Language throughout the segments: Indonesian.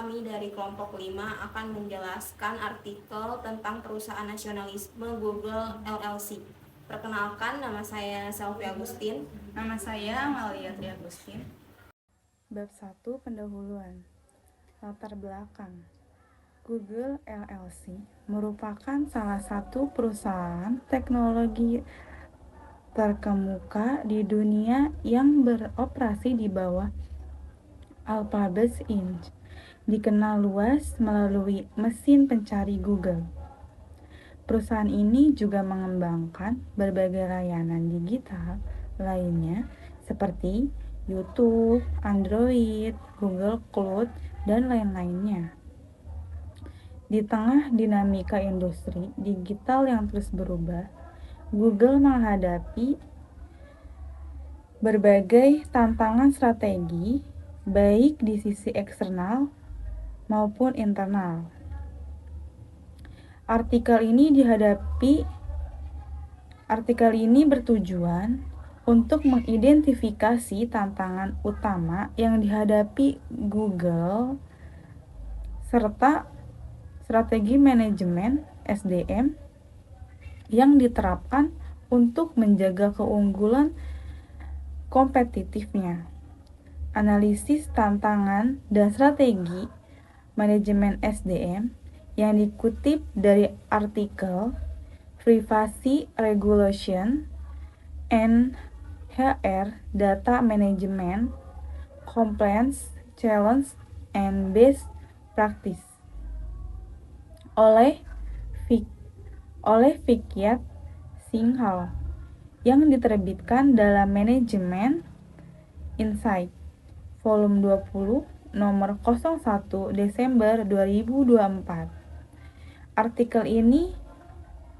kami dari kelompok 5 akan menjelaskan artikel tentang perusahaan nasionalisme Google LLC. Perkenalkan, nama saya Selvi Agustin. Nama saya Malia Tri Agustin. Bab 1 Pendahuluan. Latar belakang. Google LLC merupakan salah satu perusahaan teknologi terkemuka di dunia yang beroperasi di bawah Alphabet Inc. Dikenal luas melalui mesin pencari Google. Perusahaan ini juga mengembangkan berbagai layanan digital lainnya seperti YouTube, Android, Google Cloud, dan lain-lainnya. Di tengah dinamika industri digital yang terus berubah, Google menghadapi berbagai tantangan strategi, baik di sisi eksternal maupun internal. Artikel ini bertujuan untuk mengidentifikasi tantangan utama yang dihadapi Google serta strategi manajemen SDM yang diterapkan untuk menjaga keunggulan kompetitifnya. Analisis tantangan dan strategi manajemen SDM yang dikutip dari artikel Privacy Regulation and HR Data Management Compliance Challenge and Best Practice oleh Vikyat Singhal yang diterbitkan dalam Manajemen Insight volume 20 nomor 01 Desember 2024. Artikel ini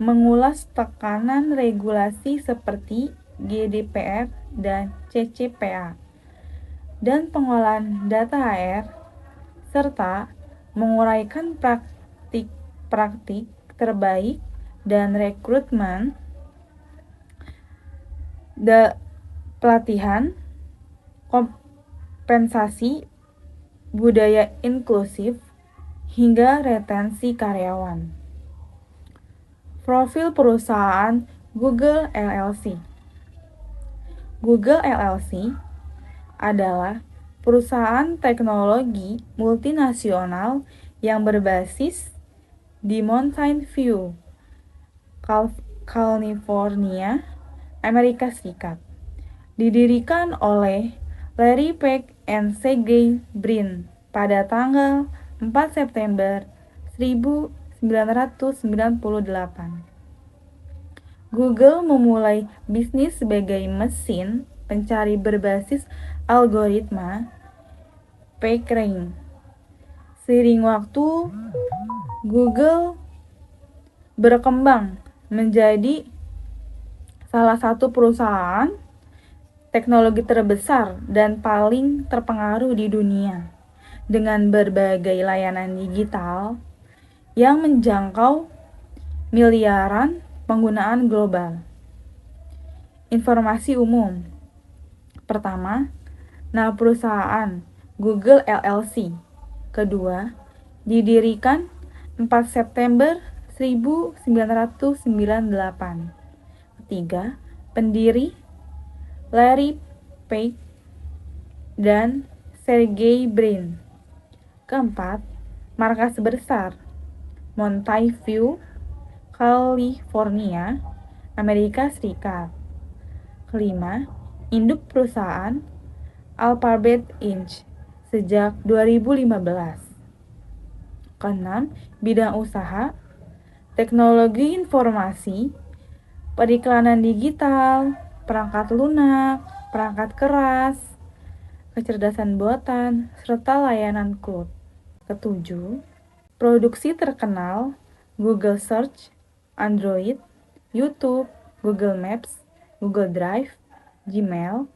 mengulas tekanan regulasi seperti GDPR dan CCPA dan pengolahan data HR serta menguraikan praktik terbaik dan rekrutmen, pelatihan, kompensasi, budaya inklusif, hingga retensi karyawan. Profil perusahaan Google LLC. Google LLC adalah perusahaan teknologi multinasional yang berbasis di Mountain View, California, Amerika Serikat. Didirikan oleh Larry Page and Sergey Brin pada tanggal 4 September 1998. Google memulai bisnis sebagai mesin pencari berbasis algoritma PageRank. Seiring waktu, Google berkembang menjadi salah satu perusahaan teknologi terbesar dan paling terpengaruh di dunia dengan berbagai layanan digital yang menjangkau miliaran penggunaan global. Informasi umum. Pertama, nama perusahaan Google LLC. Kedua, didirikan 4 September 1998. Ketiga, pendiri Larry Page dan Sergey Brin. Keempat, markas besar Mountain View, California, Amerika Serikat. Kelima, induk perusahaan Alphabet Inc. sejak 2015. Keenam, bidang usaha teknologi informasi, periklanan digital, perangkat lunak, perangkat keras, kecerdasan buatan, serta layanan cloud. Ketujuh, produksi terkenal Google Search, Android, YouTube, Google Maps, Google Drive, Gmail,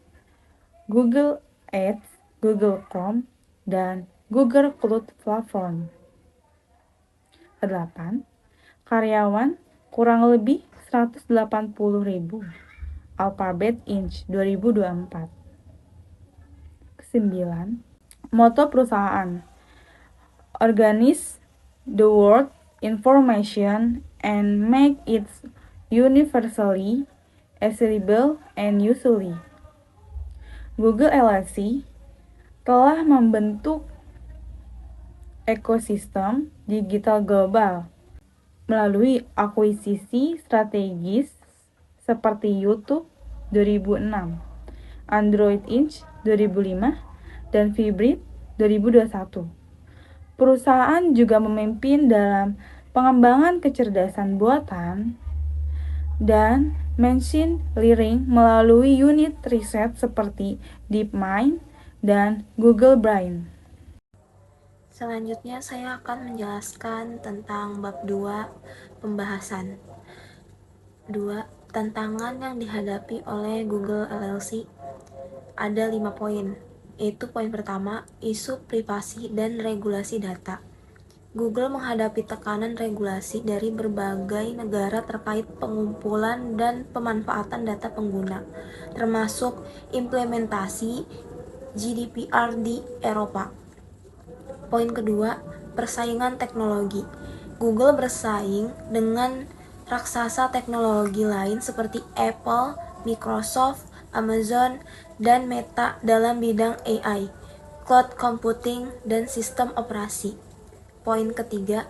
Google Ads, Google Chrome, dan Google Cloud Platform. Kedelapan, karyawan kurang lebih 180.000. Alphabet Inc. 2024. Kesembilan, moto perusahaan organize the world information and make it universally accessible and useful. Google LLC telah membentuk ekosistem digital global melalui akuisisi strategis seperti YouTube 2006, Android Inc. 2005, dan Vbrit 2021. Perusahaan juga memimpin dalam pengembangan kecerdasan buatan dan machine learning melalui unit riset seperti DeepMind dan Google Brain. Selanjutnya saya akan menjelaskan tentang bab 2 pembahasan. 2. Tantangan yang dihadapi oleh Google LLC. Ada 5 poin, yaitu poin pertama, isu privasi dan regulasi data. Google menghadapi tekanan regulasi dari berbagai negara terkait pengumpulan dan pemanfaatan data pengguna, termasuk implementasi GDPR di Eropa. Poin kedua, persaingan teknologi. Google bersaing dengan raksasa teknologi lain seperti Apple, Microsoft, Amazon, dan Meta dalam bidang AI, cloud computing, dan sistem operasi. Poin ketiga,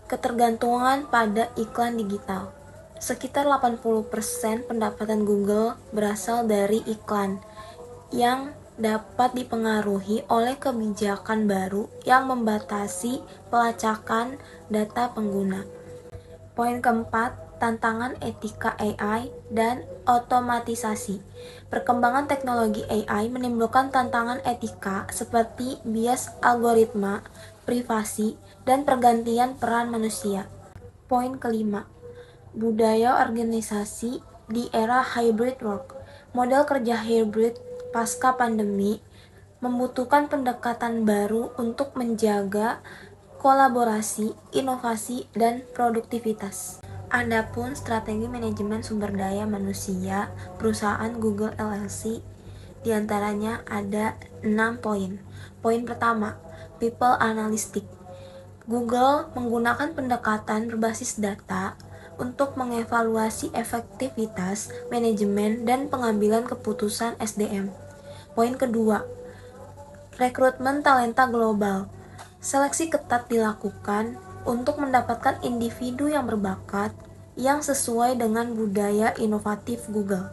ketergantungan pada iklan digital. Sekitar 80% pendapatan Google berasal dari iklan yang dapat dipengaruhi oleh kebijakan baru yang membatasi pelacakan data pengguna. Poin keempat, tantangan etika AI dan otomatisasi. Perkembangan teknologi AI menimbulkan tantangan etika seperti bias algoritma, privasi, dan pergantian peran manusia. Poin kelima, budaya organisasi di era hybrid work. Model kerja hybrid pasca pandemi membutuhkan pendekatan baru untuk menjaga kolaborasi, inovasi, dan produktivitas. Adapun strategi manajemen sumber daya manusia perusahaan Google LLC diantaranya ada 6 poin. Poin pertama, people analytics. Google menggunakan pendekatan berbasis data untuk mengevaluasi efektivitas manajemen dan pengambilan keputusan SDM. Poin kedua, rekrutmen talenta global. Seleksi ketat dilakukan untuk mendapatkan individu yang berbakat yang sesuai dengan budaya inovatif Google.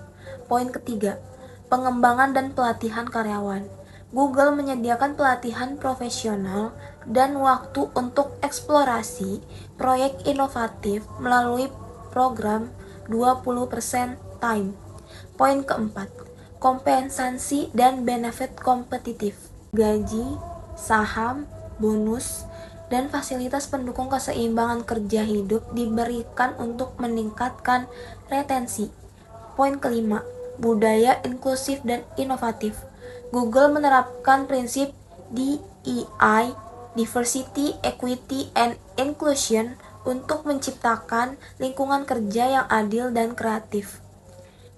Poin ketiga, pengembangan dan pelatihan karyawan. Google menyediakan pelatihan profesional dan waktu untuk eksplorasi proyek inovatif melalui program 20% time. Poin keempat, kompensasi dan benefit kompetitif. Gaji, saham, bonus, dan fasilitas pendukung keseimbangan kerja hidup diberikan untuk meningkatkan retensi. Poin kelima, budaya inklusif dan inovatif. Google menerapkan prinsip DEI, Diversity, Equity, and Inclusion untuk menciptakan lingkungan kerja yang adil dan kreatif.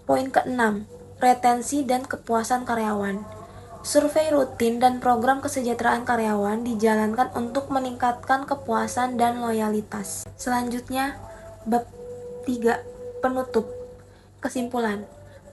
Poin keenam, retensi dan kepuasan karyawan. Survei rutin dan program kesejahteraan karyawan dijalankan untuk meningkatkan kepuasan dan loyalitas. Selanjutnya, bab 3, penutup. Kesimpulan,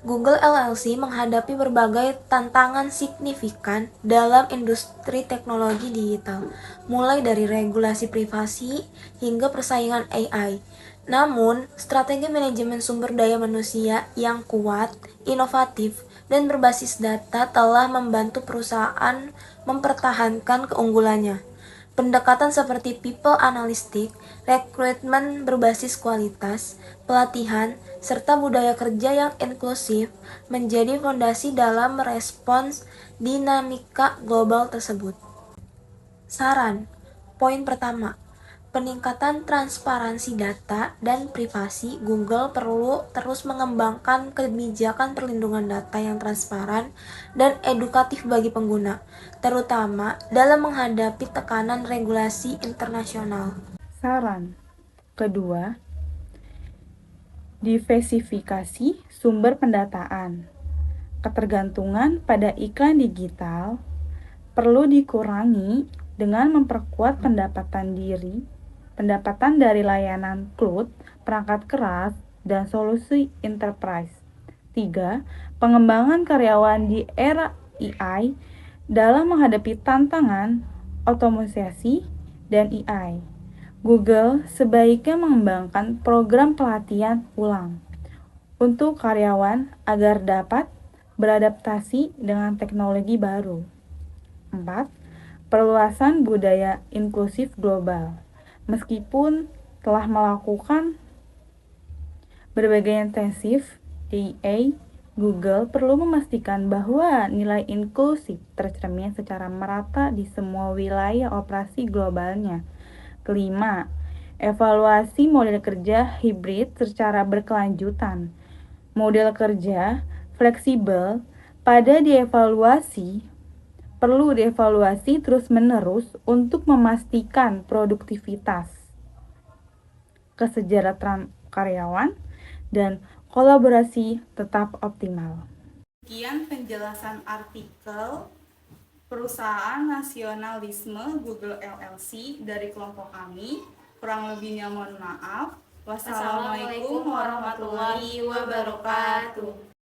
Google LLC menghadapi berbagai tantangan signifikan dalam industri teknologi digital, mulai dari regulasi privasi hingga persaingan AI. Namun, strategi manajemen sumber daya manusia yang kuat, inovatif, dan berbasis data telah membantu perusahaan mempertahankan keunggulannya. Pendekatan seperti people analytics, rekrutmen berbasis kualitas, pelatihan, serta budaya kerja yang inklusif menjadi fondasi dalam merespons dinamika global tersebut. Saran, poin pertama, peningkatan transparansi data dan privasi. Google perlu terus mengembangkan kebijakan perlindungan data yang transparan dan edukatif bagi pengguna, terutama dalam menghadapi tekanan regulasi internasional. Saran kedua, diversifikasi sumber pendataan. Ketergantungan pada iklan digital perlu dikurangi dengan memperkuat pendapatan dari layanan cloud, perangkat keras, dan solusi enterprise. 3. Pengembangan karyawan di era AI dalam menghadapi tantangan otomatisasi dan AI. Google sebaiknya mengembangkan program pelatihan ulang untuk karyawan agar dapat beradaptasi dengan teknologi baru. 4. Perluasan budaya inklusif global. Meskipun telah melakukan berbagai intensif DEI, Google perlu memastikan bahwa nilai inklusif tercermin secara merata di semua wilayah operasi globalnya. Kelima, evaluasi model kerja hibrid secara berkelanjutan. Model kerja fleksibel perlu dievaluasi terus-menerus untuk memastikan produktivitas, kesejahteraan karyawan, dan kolaborasi tetap optimal. Sekian penjelasan artikel Perusahaan Nasionalisme Google LLC dari kelompok kami. Kurang lebihnya mohon maaf. Wassalamualaikum warahmatullahi wabarakatuh.